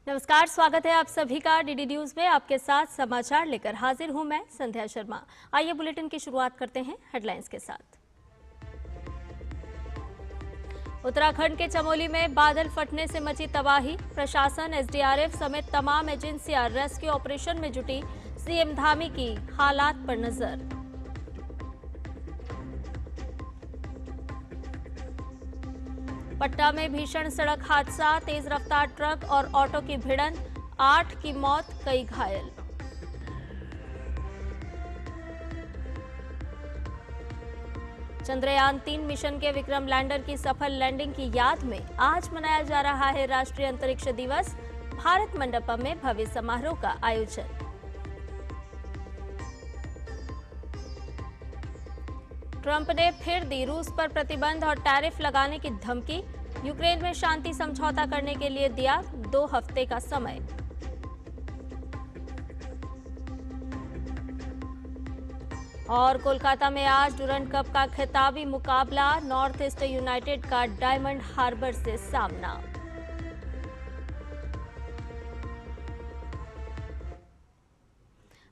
नमस्कार, स्वागत है आप सभी का डीडी न्यूज में। आपके साथ समाचार लेकर हाजिर हूं मैं संध्या शर्मा। आइए बुलेटिन की शुरुआत करते हैं हेडलाइंस के साथ। उत्तराखंड के चमोली में बादल फटने से मची तबाही। प्रशासन, एसडीआरएफ समेत तमाम एजेंसियां रेस्क्यू ऑपरेशन में जुटी। सीएम धामी की हालात पर नजर। पटना में भीषण सड़क हादसा, तेज रफ्तार ट्रक और ऑटो की भिड़ंत, 8 की मौत, कई घायल। चंद्रयान-3 मिशन के विक्रम लैंडर की सफल लैंडिंग की याद में आज मनाया जा रहा है राष्ट्रीय अंतरिक्ष दिवस। भारत मंडपम में भव्य समारोह का आयोजन। ट्रंप ने फिर दी रूस पर प्रतिबंध और टैरिफ लगाने की धमकी। यूक्रेन में शांति समझौता करने के लिए दिया 2 हफ्ते का समय। और कोलकाता में आज डुरंड कप का खिताबी मुकाबला, नॉर्थ ईस्ट यूनाइटेड का डायमंड हार्बर से सामना।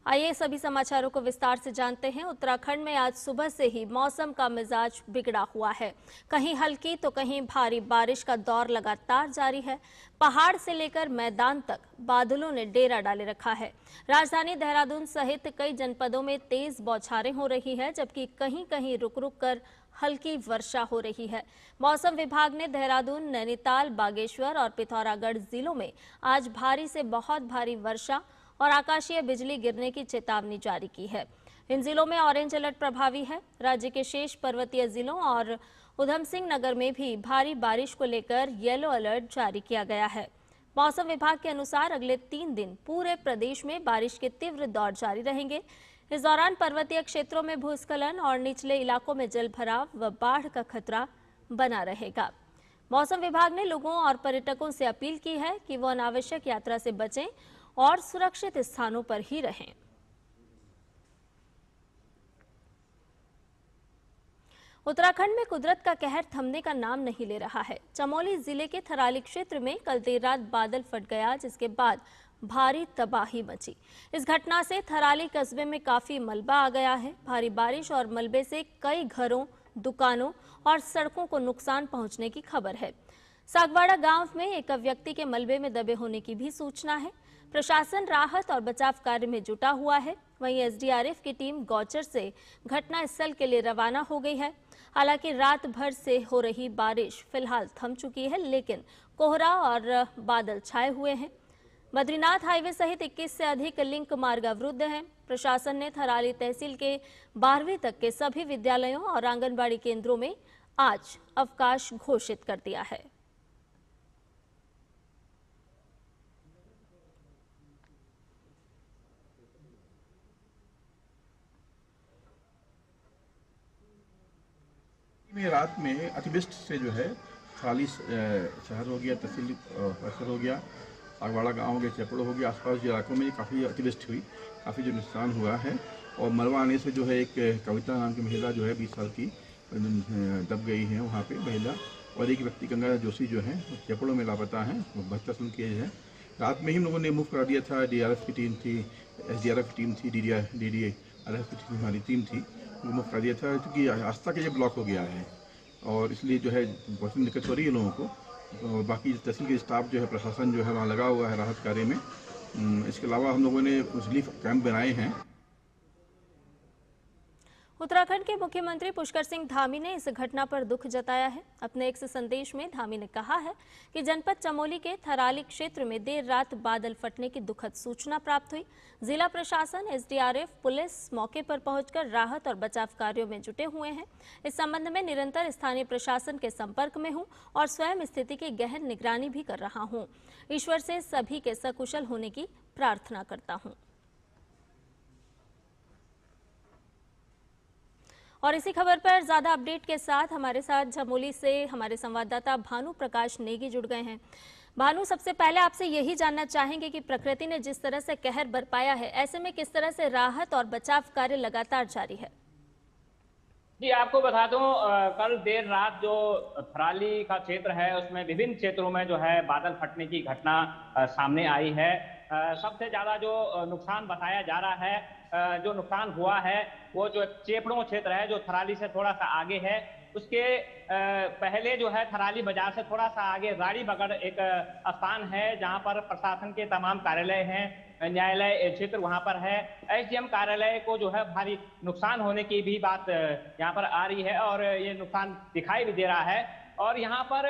आइए सभी समाचारों को विस्तार से जानते हैं। उत्तराखंड में आज सुबह से ही मौसम का मिजाज बिगड़ा हुआ है। कहीं हल्की तो कहीं भारी बारिश का दौर लगातार जारी है। पहाड़ से लेकर मैदान तक बादलों ने डेरा डाले रखा है। राजधानी देहरादून सहित कई जनपदों में तेज बौछारें हो रही है, जबकि कहीं कहीं रुक रुक कर हल्की वर्षा हो रही है। मौसम विभाग ने देहरादून, नैनीताल, बागेश्वर और पिथौरागढ़ जिलों में आज भारी से बहुत भारी वर्षा और आकाशीय बिजली गिरने की चेतावनी जारी की है। इन जिलों में ऑरेंज अलर्ट प्रभावी है। राज्य के शेष पर्वतीय जिलों और उधम सिंह नगर में भी भारी बारिश को लेकर येलो अलर्ट जारी किया गया है। मौसम विभाग के अनुसार अगले 3 दिन पूरे प्रदेश में बारिश के तीव्र दौर जारी रहेंगे। इस दौरान पर्वतीय क्षेत्रों में भूस्खलन और निचले इलाकों में जलभराव व बाढ़ का खतरा बना रहेगा। मौसम विभाग ने लोगों और पर्यटकों से अपील की है कि वो अनावश्यक यात्रा से बचें और सुरक्षित स्थानों पर ही रहें। उत्तराखंड में कुदरत का कहर थमने का नाम नहीं ले रहा है। चमोली जिले के थराली क्षेत्र में कल देर रात बादल फट गया, जिसके बाद भारी तबाही मची। इस घटना से थराली कस्बे में काफी मलबा आ गया है। भारी बारिश और मलबे से कई घरों, दुकानों और सड़कों को नुकसान पहुंचने की खबर है। सागवाड़ा गांव में एक व्यक्ति के मलबे में दबे होने की भी सूचना है। प्रशासन राहत और बचाव कार्य में जुटा हुआ है। वहीं एसडीआरएफ की टीम गौचर से घटनास्थल के लिए रवाना हो गई है। हालांकि रात भर से हो रही बारिश फिलहाल थम चुकी है, लेकिन कोहरा और बादल छाए हुए हैं। बद्रीनाथ हाईवे सहित 21 से अधिक लिंक मार्ग अवरुद्ध हैं। प्रशासन ने थराली तहसील के 12वीं तक के सभी विद्यालयों और आंगनबाड़ी केंद्रों में आज अवकाश घोषित कर दिया है। रात में अतिवृष्टि से जो है थराली शहर हो गया, तहसील परिसर हो गया, सागवाड़ा गाँव हो गया, चेपड़ो हो गया, आसपास के इलाकों में काफ़ी अतिवृष्टि हुई, काफ़ी जो नुकसान हुआ है। और मलबा आने से जो है एक कविता नाम की महिला जो है 20 साल की दब गई है वहाँ पे महिला, और एक व्यक्ति गंगा जोशी जो है चेपड़ो में लापता है, 72 साल की एज है। रात में ही हम लोगों ने मूव करा दिया था। डीआरएफ की टीम थी, एसडीआरएफ की टीम थी, डीडीआरएफ की हमारी टीम थी, वो मूव करा दिया था, क्योंकि रास्ता के लिए ब्लॉक हो गया है और इसलिए जो है बहुत दिक्कत हो रही है लोगों को। और बाकी तहसील के स्टाफ जो है, प्रशासन जो है वहाँ लगा हुआ है राहत कार्य में। इसके अलावा हम लोगों ने रिलीफ कैंप बनाए हैं। उत्तराखंड के मुख्यमंत्री पुष्कर सिंह धामी ने इस घटना पर दुख जताया है। अपने एक्स संदेश में धामी ने कहा है कि जनपद चमोली के थराली क्षेत्र में देर रात बादल फटने की दुखद सूचना प्राप्त हुई। जिला प्रशासन, एसडीआरएफ, पुलिस मौके पर पहुंचकर राहत और बचाव कार्यों में जुटे हुए हैं। इस संबंध में निरंतर स्थानीय प्रशासन के संपर्क में हूं और स्वयं स्थिति की गहन निगरानी भी कर रहा हूं। ईश्वर से सभी के सकुशल होने की प्रार्थना करता हूं। और इसी खबर पर ज्यादा अपडेट के साथ हमारे साथ चमोली से हमारे संवाददाता भानु प्रकाश नेगी जुड़ गए हैं। भानु, सबसे पहले आपसे यही जानना चाहेंगे कि प्रकृति ने जिस तरह से कहर बरपाया है, ऐसे में किस तरह से राहत और बचाव कार्य लगातार जारी है? जी, आपको बता दूं, कल देर रात जो थराली का क्षेत्र है उसमें विभिन्न क्षेत्रों में जो है बादल फटने की घटना सामने आई है। सबसे ज्यादा जो नुकसान बताया जा रहा है, जो नुकसान हुआ है वो जो चेपड़ों क्षेत्र है जो थराली से थोड़ा सा आगे है, उसके पहले जो है थराली बाजार से थोड़ा सा आगे राड़ी बगड़ एक स्थान है जहां पर प्रशासन के तमाम कार्यालय हैं, न्यायालय क्षेत्र वहां पर है। एसडीएम कार्यालय को जो है भारी नुकसान होने की भी बात यहाँ पर आ रही है और ये नुकसान दिखाई भी दे रहा है। और यहाँ पर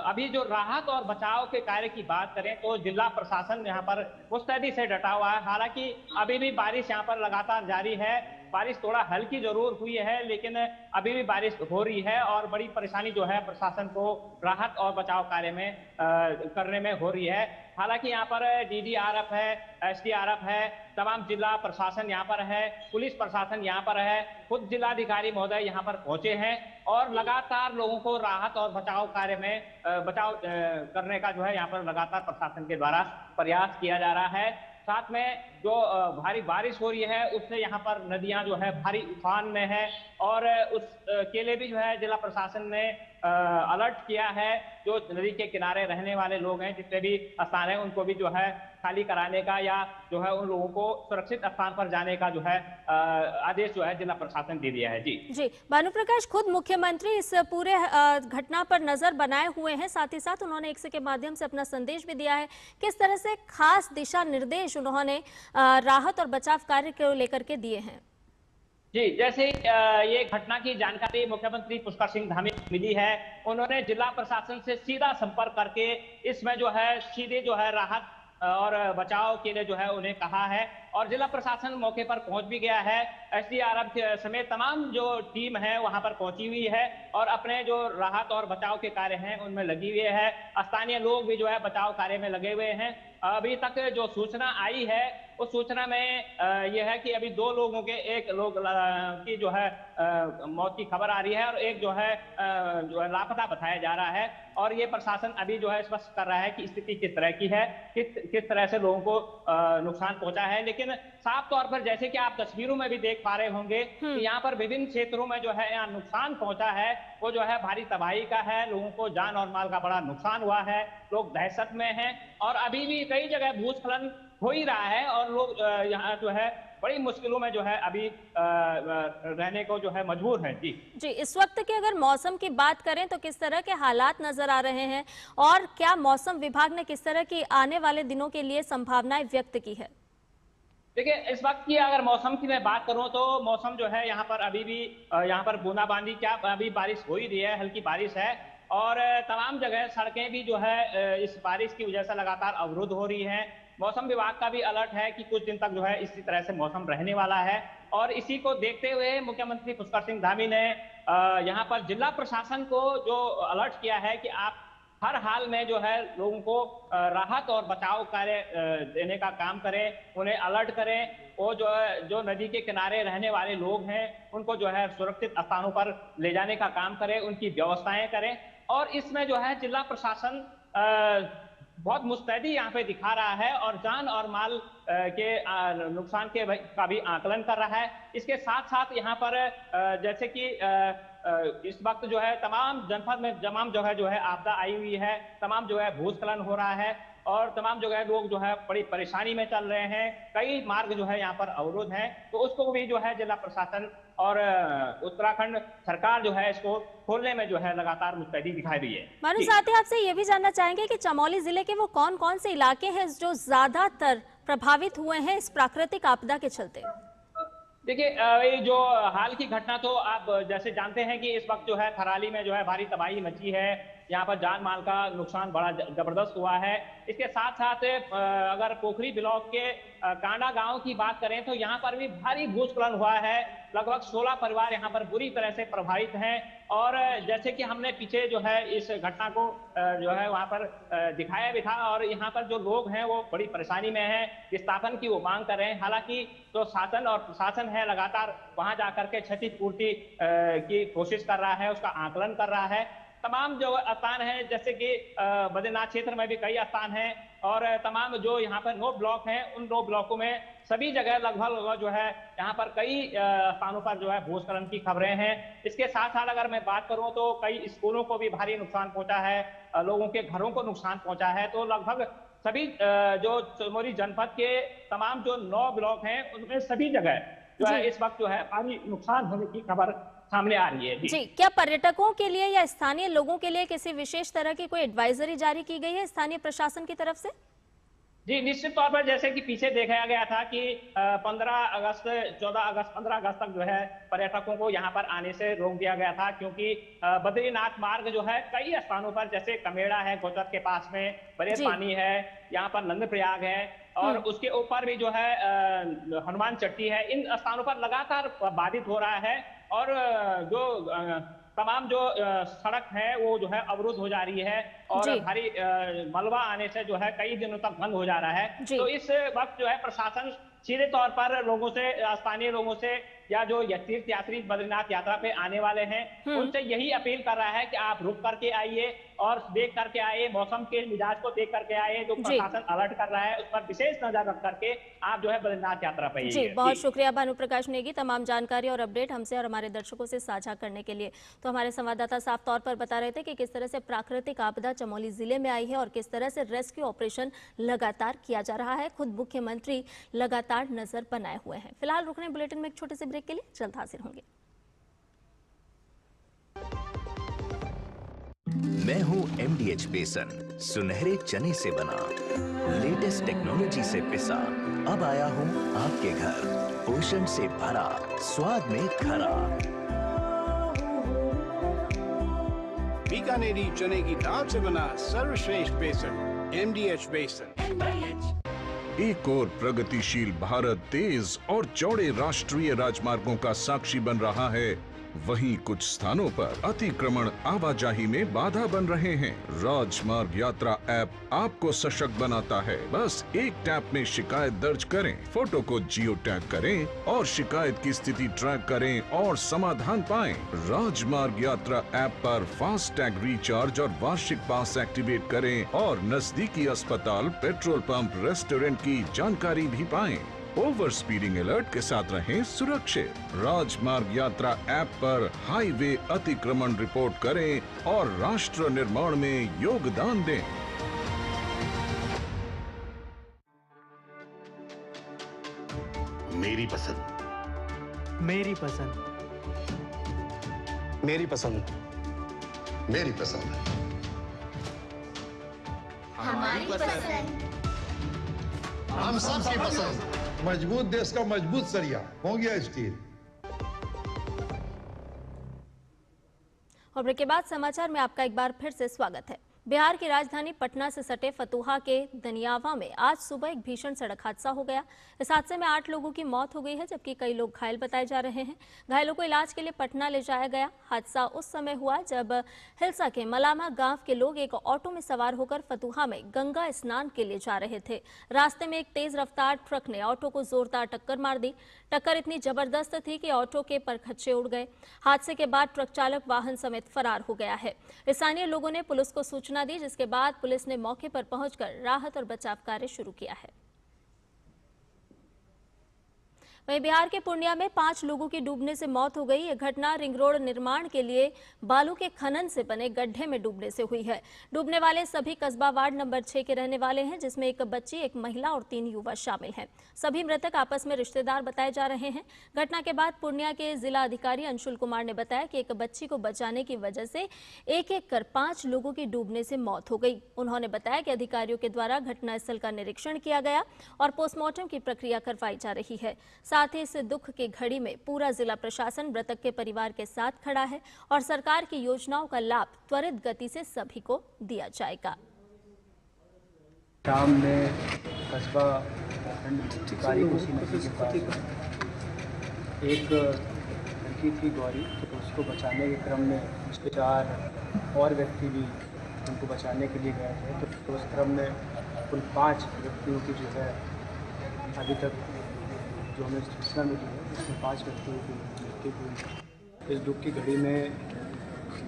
अभी जो राहत और बचाव के कार्य की बात करें तो जिला प्रशासन यहाँ पर मुस्तैदी से डटा हुआ है। हालांकि अभी भी बारिश यहाँ पर लगातार जारी है। बारिश थोड़ा हल्की जरूर हुई है लेकिन अभी भी बारिश हो रही है और बड़ी परेशानी जो है प्रशासन को राहत और बचाव कार्य में करने में हो रही है। हालांकि यहाँ पर डीडीआरएफ है, एसडीआरएफ है, तमाम जिला प्रशासन यहाँ पर है, पुलिस प्रशासन यहाँ पर है, खुद जिलाधिकारी महोदय यहाँ पर पहुंचे हैं और लगातार लोगों को राहत और बचाव कार्य में बचाव करने का जो है यहाँ पर लगातार प्रशासन के द्वारा प्रयास किया जा रहा है। साथ में जो भारी बारिश हो रही है उससे यहाँ पर नदियां जो है भारी उफान में है और उस के लिए भी जो है जिला प्रशासन ने अलर्ट किया है। जो नदी के किनारे रहने वाले लोग हैं, जितने भी स्थान है उनको भी जो है खाली कराने का या जो है उन लोगों को सुरक्षित स्थान पर जाने का जो है आदेश जो है जिला प्रशासन दे दिया है। जी भानु प्रकाश, खुद मुख्यमंत्री इस पूरे घटना पर नजर बनाए हुए हैं, साथ ही साथ उन्होंने एक्स के माध्यम से अपना संदेश भी दिया है। किस तरह से खास दिशा निर्देश उन्होंने राहत और बचाव कार्य को लेकर के दिए हैं? जी, जैसे ये घटना की जानकारी मुख्यमंत्री पुष्कर सिंह धामी को मिली है, उन्होंने जिला प्रशासन से सीधा संपर्क करके इसमें जो है सीधे जो है राहत और बचाव के लिए जो है उन्हें कहा है और जिला प्रशासन मौके पर पहुंच भी गया है। एसडीआरएफ समेत तमाम जो टीम है वहां पर पहुंची हुई है और अपने जो राहत और बचाव के कार्य हैं उनमें लगी हुई है। स्थानीय लोग भी जो है बचाव कार्य में लगे हुए हैं। अभी तक जो सूचना आई है उस सूचना में यह है कि अभी 2 लोगों के एक लोग की जो है मौत की खबर आ रही है और एक जो है लापता बताया जा रहा है और ये प्रशासन अभी जो है स्पष्ट कर रहा है कि स्थिति किस तरह की है, किस तरह से लोगों को नुकसान पहुंचा है। लेकिन साफ तौर पर जैसे कि आप तस्वीरों में भी देख पा रहे होंगे कि यहाँ पर विभिन्न क्षेत्रों में जो है यहाँ नुकसान पहुंचा है वो जो है भारी तबाही का है। लोगों को जान और माल का बड़ा नुकसान हुआ है, लोग दहशत में हैं और अभी भी कई जगह भूस्खलन हो ही रहा है और लोग यहाँ जो है बड़ी मुश्किलों में जो है अभी रहने को जो है मजबूर है। जी, इस वक्त की अगर मौसम की बात करें तो किस तरह के हालात नजर आ रहे हैं और क्या मौसम विभाग ने किस तरह की आने वाले दिनों के लिए संभावनाएं व्यक्त की है? देखिए, इस वक्त की अगर मौसम की मैं बात करूं तो मौसम जो है यहाँ पर अभी भी यहाँ पर बूंदाबांदी क्या अभी बारिश हो ही रही है, हल्की बारिश है और तमाम जगह सड़कें भी जो है इस बारिश की वजह से लगातार अवरुद्ध हो रही हैं। मौसम विभाग का भी अलर्ट है कि कुछ दिन तक जो है इसी तरह से मौसम रहने वाला है और इसी को देखते हुए मुख्यमंत्री पुष्कर सिंह धामी ने यहाँ पर जिला प्रशासन को जो अलर्ट किया है कि आप हर हाल में जो है लोगों को राहत और बचाव कार्य देने का काम करें, उन्हें अलर्ट करें। वो जो नदी के किनारे रहने वाले लोग हैं उनको जो है सुरक्षित स्थानों पर ले जाने का काम करें, उनकी व्यवस्थाएं करें और इसमें जो है जिला प्रशासन बहुत मुस्तैदी यहाँ पे दिखा रहा है और जान और माल के नुकसान के का भी आकलन कर रहा है। इसके साथ साथ यहाँ पर जैसे कि इस वक्त जो है तमाम जनपद में तमाम जगह जो है आपदा आई हुई है, तमाम जो है भूस्खलन हो रहा है और तमाम जगह लोग जो है बड़ी परेशानी में चल रहे हैं। कई मार्ग जो है यहाँ पर अवरुद्ध हैं तो उसको भी जो है जिला प्रशासन और उत्तराखंड सरकार जो है इसको खोलने में जो है लगातार मुस्तैदी दिखाई रही है। मानो साथ ही आपसे ये भी जानना चाहेंगे कि चमोली जिले के वो कौन कौन से इलाके हैं जो ज्यादातर प्रभावित हुए हैं इस प्राकृतिक आपदा के चलते? देखिए, जो हाल की घटना तो आप जैसे जानते हैं कि इस वक्त जो है थराली में जो है भारी तबाही मची है। यहाँ पर जान माल का नुकसान बड़ा जबरदस्त हुआ है। इसके साथ साथ अगर पोखरी ब्लॉक के कांडा गांव की बात करें तो यहाँ पर भी भारी भूस्खलन हुआ है। लगभग 16 परिवार यहाँ पर बुरी तरह से प्रभावित हैं और जैसे कि हमने पीछे जो है इस घटना को जो है वहाँ पर दिखाया भी था और यहाँ पर जो लोग हैं वो बड़ी परेशानी में हैं, विस्थापन की वो मांग कर रहे हैं। हालांकि जो शासन और प्रशासन है लगातार वहां जाकर के क्षतिपूर्ति की कोशिश कर रहा है, उसका आकलन कर रहा है। तमाम जो स्थान है जैसे कि बद्रीनाथ क्षेत्र में भी कई स्थान हैं और तमाम जो यहाँ पर 9 ब्लॉक हैं उन 9 ब्लॉकों में सभी जगह लगभग जो है यहाँ पर कई स्थानों पर जो है भूस्खलन की खबरें हैं। इसके साथ साथ अगर मैं बात करूं तो कई स्कूलों को भी भारी नुकसान पहुंचा है, लोगों के घरों को नुकसान पहुंचा है। तो लगभग सभी जो चमोली जनपद के तमाम जो 9 ब्लॉक हैं उनमें सभी जगह जो है इस वक्त जो है भारी नुकसान होने की खबर सामने आ रही है। जी, क्या पर्यटकों के लिए या स्थानीय लोगों के लिए किसी विशेष तरह की कोई एडवाइजरी जारी की गई है स्थानीय प्रशासन की तरफ से? जी, निश्चित तौर पर जैसे कि पीछे देखा गया था कि 15 अगस्त 15 अगस्त तक जो है पर्यटकों को यहाँ पर आने से रोक दिया गया था, क्योंकि बद्रीनाथ मार्ग जो है कई स्थानों पर जैसे कमेड़ा है गोचर के पास में, बरेत पानी है, यहाँ पर नंद प्रयाग है और उसके ऊपर भी जो है हनुमान चट्टी है। इन स्थानों पर लगातार बाधित हो रहा है और जो तमाम जो सड़क है वो जो है अवरुद्ध हो जा रही है और भारी मलबा आने से जो है कई दिनों तक बंद हो जा रहा है। तो इस वक्त जो है प्रशासन सीधे तौर पर लोगों से, स्थानीय लोगों से या जो तीर्थ यात्री बद्रीनाथ यात्रा पे आने वाले हैं उनसे यही अपील कर रहा है कि आप रुक करके आइए और देख करके आइए, मौसम के मिजाज को देख करके आइए। जो प्रशासन अलर्ट कर रहा है उस पर विशेष नजर रख करके आप जो है बद्रीनाथ यात्रा पे जी, बहुत शुक्रिया भानुप्रकाश नेगी तमाम जानकारी और अपडेट हमसे और हमारे दर्शकों से साझा करने के लिए। तो हमारे संवाददाता साफ तौर पर बता रहे थे कि किस तरह से प्राकृतिक आपदा चमोली जिले में आई है और किस तरह से रेस्क्यू ऑपरेशन लगातार किया जा रहा है। खुद मुख्यमंत्री लगातार नजर बनाए हुए हैं। फिलहाल रुक रहे हैं बुलेटिन में एक छोटे से ब्रेक के लिए, जल्द हाजिर होंगे। मैं हूं MDH बेसन, सुनहरे चने से बना, लेटेस्ट टेक्नोलॉजी से पिसा, अब आया हूं आपके घर, पोषण से भरा, स्वाद में खरा। बीकानेरी चने की दाल से बना सर्वश्रेष्ठ बेसन, MDH बेसन। एक और प्रगतिशील भारत तेज और चौड़े राष्ट्रीय राजमार्गों का साक्षी बन रहा है, वहीं कुछ स्थानों पर अतिक्रमण आवाजाही में बाधा बन रहे हैं। राजमार्ग यात्रा ऐप आपको सशक्त बनाता है। बस एक टैप में शिकायत दर्ज करें, फोटो को जियो टैग करें और शिकायत की स्थिति ट्रैक करें और समाधान पाएं। राजमार्ग यात्रा ऐप पर फास्ट टैग रिचार्ज और वार्षिक पास एक्टिवेट करें और नजदीकी अस्पताल, पेट्रोल पंप, रेस्टोरेंट की जानकारी भी पाएं। ओवर स्पीडिंग अलर्ट के साथ रहें सुरक्षित। राजमार्ग यात्रा ऐप पर हाईवे अतिक्रमण रिपोर्ट करें और राष्ट्र निर्माण में योगदान दें। मेरी पसंद, मेरी पसंद, मेरी पसंद, मेरी पसंद, हमारी पसंद, हम सबकी पसंद। मजबूत देश का मजबूत सरिया हो गया स्टील। और ब्रेक के बाद समाचार में आपका एक बार फिर से स्वागत है। बिहार की राजधानी पटना से सटे फतुहा के दनियावा में आज सुबह एक भीषण सड़क हादसा हो गया। इस हादसे में 8 लोगों की मौत हो गई है, जबकि कई लोग घायल बताए जा रहे हैं। घायलों को इलाज के लिए पटना ले जाया गया। हादसा उस समय हुआ जब हिलसा के मलामा गांव के लोग एक ऑटो में सवार होकर फतुहा में गंगा स्नान के लिए जा रहे थे। रास्ते में एक तेज रफ्तार ट्रक ने ऑटो को जोरदार टक्कर मार दी। टक्कर इतनी जबरदस्त थी कि ऑटो के परखच्चे उड़ गए। हादसे के बाद ट्रक चालक वाहन समेत फरार हो गया है। स्थानीय लोगों ने पुलिस को सूचना दी, जिसके बाद पुलिस ने मौके पर पहुंचकर राहत और बचाव कार्य शुरू किया है। वहीं बिहार के पूर्णिया में 5 लोगों की डूबने से मौत हो गई। यह घटना रिंग रोड निर्माण के लिए बालू के खनन से बने गड्ढे में डूबने से हुई है। डूबने वाले सभी कस्बा वार्ड नंबर 6 के रहने वाले हैं, जिसमें एक बच्ची, एक महिला और 3 युवा शामिल हैं। सभी मृतक आपस में रिश्तेदार बताए जा रहे हैं। घटना के बाद पूर्णिया के जिला अधिकारी अंशुल कुमार ने बताया कि एक बच्ची को बचाने की वजह से एक कर 5 लोगों की डूबने से मौत हो गई। उन्होंने बताया कि अधिकारियों के द्वारा घटनास्थल का निरीक्षण किया गया और पोस्टमार्टम की प्रक्रिया करवाई जा रही है। साथ ही इस दुख की घड़ी में पूरा जिला प्रशासन मृतक के परिवार के साथ खड़ा है और सरकार की योजनाओं का लाभ त्वरित गति से सभी को दिया जाएगा। शाम में कस्बा कारीकोसी नदी के पास एक लड़की थी गौरी, तो उसको बचाने के क्रम में उसके 4 और व्यक्ति भी उनको बचाने के लिए गए थे। तो उस क्रम में कुल 5 व्यक्तियों की जो है अभी तक जो हमें सूचना मिली है उसमें 5 व्यक्तियों की मृत्यु हुई। इस दुख की घड़ी में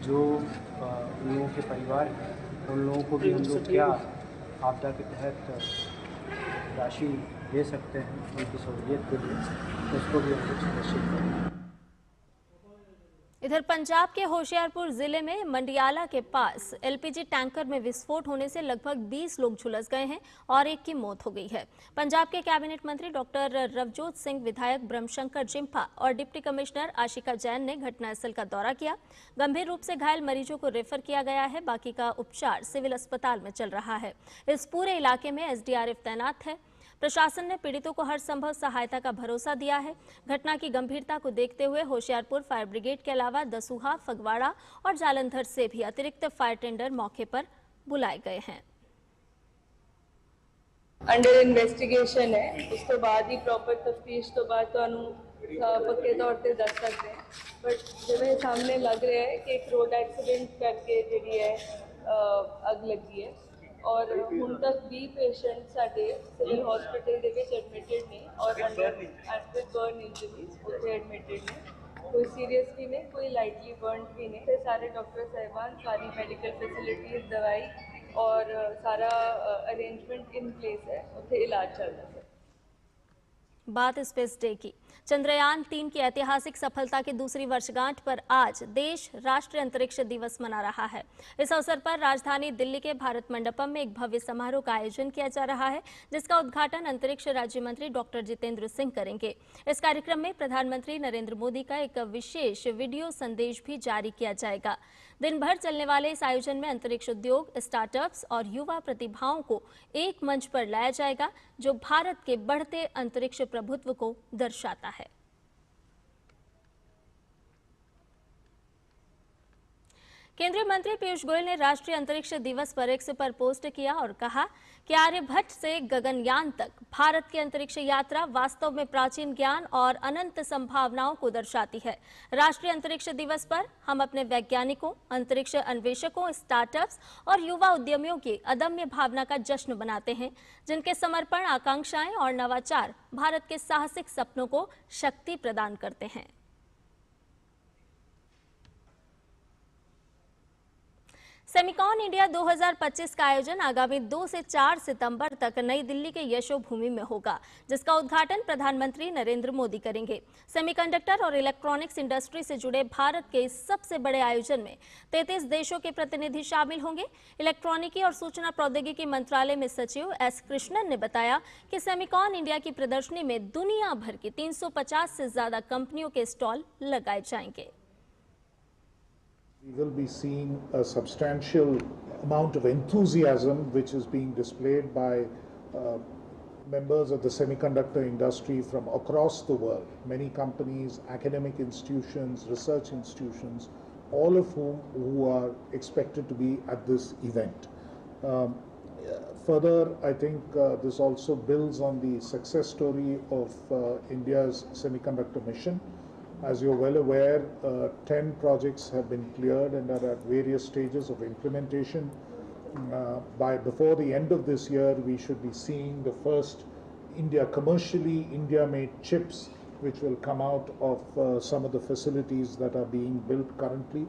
जो उन लोगों के परिवार हैं उन लोगों को भी हम लोग क्या आपदा के तहत राशि दे सकते हैं उनकी सहूलियत के लिए, उसको भी हम लोग सुनिश्चित करेंगे। इधर पंजाब के होशियारपुर जिले में मंडियाला के पास एलपीजी टैंकर में विस्फोट होने से लगभग 20 लोग झुलस गए हैं और एक की मौत हो गई है। पंजाब के कैबिनेट मंत्री डॉक्टर रवजोत सिंह, विधायक ब्रह्मशंकर जिम्पा और डिप्टी कमिश्नर आशिका जैन ने घटनास्थल का दौरा किया। गंभीर रूप से घायल मरीजों को रेफर किया गया है, बाकी का उपचार सिविल अस्पताल में चल रहा है। इस पूरे इलाके में एसडीआरएफ तैनात है। प्रशासन ने पीड़ितों को हर संभव सहायता का भरोसा दिया है। घटना की गंभीरता को देखते हुए होशियारपुर फायर ब्रिगेड के अलावा दसूहा, फगवाड़ा और जालंधर से भी अतिरिक्त फायर टेंडर मौके पर बुलाए गए हैं। अंडर इन्वेस्टिगेशन है, उस तो बाद ही प्रॉपर तफ्तीश तो बाद पक्के तौर पर दस सकते हैं। बट जिवें सामने लग रहा है कि एक रोड एक्सीडेंट करके जी है अग लगी है और ਹੁਣ तक 20 पेशेंट साडे सिविल हॉस्पिटल ਦੇ ਵਿੱਚ एडमिटेड ने और अंडर एक्टिव बर्न इंजरीज ਉੱਥੇ एडमिटेड ने। कोई सीरियस भी नहीं, कोई लाइटली बर्न भी नहीं। फिर सारे डॉक्टर साहिबान, सारी मेडिकल फैसिलिटीज, दवाई और सारा अरेंजमेंट इन प्लेस है, ਉੱਥੇ इलाज चल रहा है। बात स्पेस डे की। चंद्रयान 3 की ऐतिहासिक सफलता की दूसरी वर्षगांठ पर आज देश राष्ट्रीय अंतरिक्ष दिवस मना रहा है। इस अवसर पर राजधानी दिल्ली के भारत मंडपम में एक भव्य समारोह का आयोजन किया जा रहा है, जिसका उद्घाटन अंतरिक्ष राज्य मंत्री डॉक्टर जितेंद्र सिंह करेंगे। इस कार्यक्रम में प्रधानमंत्री नरेंद्र मोदी का एक विशेष वीडियो संदेश भी जारी किया जाएगा। दिन भर चलने वाले इस आयोजन में अंतरिक्ष उद्योग, स्टार्टअप्स और युवा प्रतिभाओं को एक मंच पर लाया जाएगा, जो भारत के बढ़ते अंतरिक्ष प्रभुत्व को दर्शाता है। केंद्रीय मंत्री पीयूष गोयल ने राष्ट्रीय अंतरिक्ष दिवस पर एक्स पर पोस्ट किया और कहा कि आर्यभट्ट से गगनयान तक भारत की अंतरिक्ष यात्रा वास्तव में प्राचीन ज्ञान और अनंत संभावनाओं को दर्शाती है। राष्ट्रीय अंतरिक्ष दिवस पर हम अपने वैज्ञानिकों, अंतरिक्ष अन्वेषकों, स्टार्टअप्स और युवा उद्यमियों की अदम्य भावना का जश्न मनाते हैं, जिनके समर्पण, आकांक्षाएं और नवाचार भारत के साहसिक सपनों को शक्ति प्रदान करते हैं। सेमिकॉन इंडिया 2025 का आयोजन आगामी 2 से 4 सितंबर तक नई दिल्ली के यशोभूमि में होगा, जिसका उद्घाटन प्रधानमंत्री नरेंद्र मोदी करेंगे। सेमीकंडक्टर और इलेक्ट्रॉनिक्स इंडस्ट्री से जुड़े भारत के इस सबसे बड़े आयोजन में 33 देशों के प्रतिनिधि शामिल होंगे। इलेक्ट्रॉनिकी और सूचना प्रौद्योगिकी मंत्रालय में सचिव एस कृष्णन ने बताया कि सेमिकॉन इंडिया की प्रदर्शनी में दुनिया भर की 350 से ज्यादा कंपनियों के स्टॉल लगाए जाएंगे। We will be seeing a substantial amount of enthusiasm which is being displayed by members of the semiconductor industry from across the world. Many companies, academic institutions, research institutions, all of who are expected to be at this event. Further, I think this also builds on the success story of India's semiconductor mission. As you're well aware, 10 projects have been cleared and are at various stages of implementation. Before the end of this year, we should be seeing the first commercially India-made chips, which will come out of some of the facilities that are being built currently.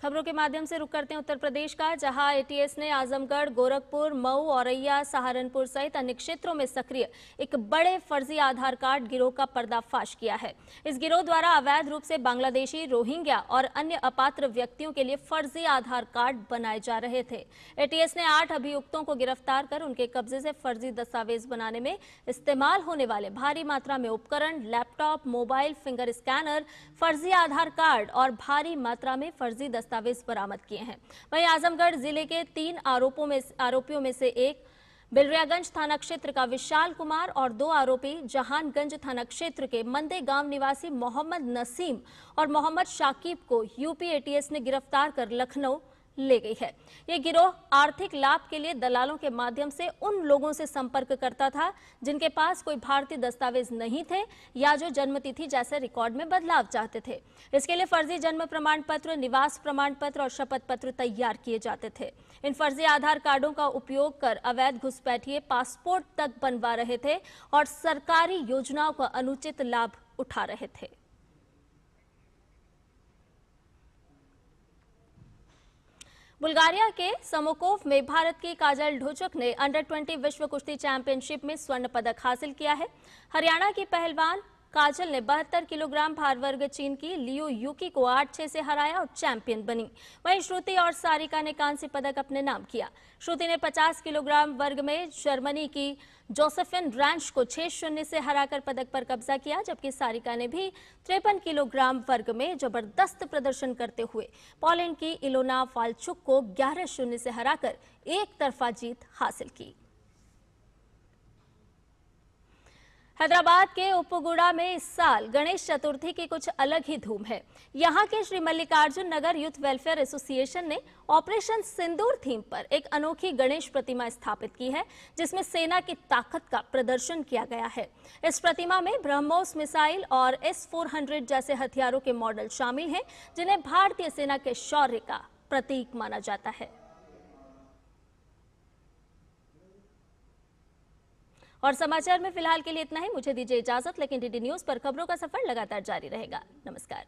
खबरों के माध्यम से रुक करते हैं उत्तर प्रदेश का, जहां ATS ने आजमगढ़, गोरखपुर, मऊ, औरैया, सहारनपुर सहित अन्य क्षेत्रों में सक्रिय एक बड़े फर्जी आधार कार्ड गिरोह का पर्दाफाश किया है। इस गिरोह द्वारा अवैध रूप से बांग्लादेशी, रोहिंग्या और अन्य अपात्र व्यक्तियों के लिए फर्जी आधार कार्ड बनाए जा रहे थे। एटीएस ने 8 अभियुक्तों को गिरफ्तार कर उनके कब्जे से फर्जी दस्तावेज बनाने में इस्तेमाल होने वाले भारी मात्रा में उपकरण, लैपटॉप, मोबाइल, फिंगर स्कैनर, फर्जी आधार कार्ड और भारी मात्रा में फर्जी दस्तावेज बरामद किए हैं। वहीं आजमगढ़ जिले के 3 आरोपियों में से एक बिलरियागंज थाना क्षेत्र का विशाल कुमार और 2 आरोपी जहानगंज थाना क्षेत्र के मंदे गांव निवासी मोहम्मद नसीम और मोहम्मद शाकिब को यूपी एटीएस ने गिरफ्तार कर लखनऊ ले गई है। ये गिरोह आर्थिक लाभ के लिए दलालों के माध्यम से उन लोगों से संपर्क करता था जिनके पास कोई भारतीय दस्तावेज नहीं थे या जो जन्मतिथि जैसे रिकॉर्ड में बदलाव चाहते थे। इसके लिए फर्जी जन्म प्रमाण पत्र, निवास प्रमाण पत्र और शपथ पत्र तैयार किए जाते थे। इन फर्जी आधार कार्डों का उपयोग कर अवैध घुसपैठिए पासपोर्ट तक बनवा रहे थे और सरकारी योजनाओं का अनुचित लाभ उठा रहे थे। बुल्गारिया के समोकोव में भारत की काजल ढोचक ने अंडर 20 विश्व कुश्ती चैंपियनशिप में स्वर्ण पदक हासिल किया है। हरियाणा की पहलवान काजल ने 72 किलोग्राम भार वर्ग चीन की लियो यूकी को 8-6 से हराया और चैंपियन बनी। वहीं श्रुति और सारिका ने कांस्य पदक अपने नाम किया। श्रुति ने 50 किलोग्राम वर्ग में जर्मनी की जोसेफिन रैंच को 6-0 से हराकर पदक पर कब्जा किया, जबकि सारिका ने भी 53 किलोग्राम वर्ग में जबरदस्त प्रदर्शन करते हुए पोलैंड की इलोना वाल्चुक को 11-0 से हराकर एक तरफा जीत हासिल की। हैदराबाद के उप्पुगुड़ा में इस साल गणेश चतुर्थी की कुछ अलग ही धूम है। यहाँ के श्री मल्लिकार्जुन नगर यूथ वेलफेयर एसोसिएशन ने ऑपरेशन सिंदूर थीम पर एक अनोखी गणेश प्रतिमा स्थापित की है, जिसमें सेना की ताकत का प्रदर्शन किया गया है। इस प्रतिमा में ब्रह्मोस मिसाइल और S-400 जैसे हथियारों के मॉडल शामिल हैं, जिन्हें भारतीय सेना के शौर्य का प्रतीक माना जाता है। और समाचार में फिलहाल के लिए इतना ही। मुझे दीजिए इजाजत, लेकिन डीडी न्यूज पर खबरों का सफर लगातार जारी रहेगा। नमस्कार।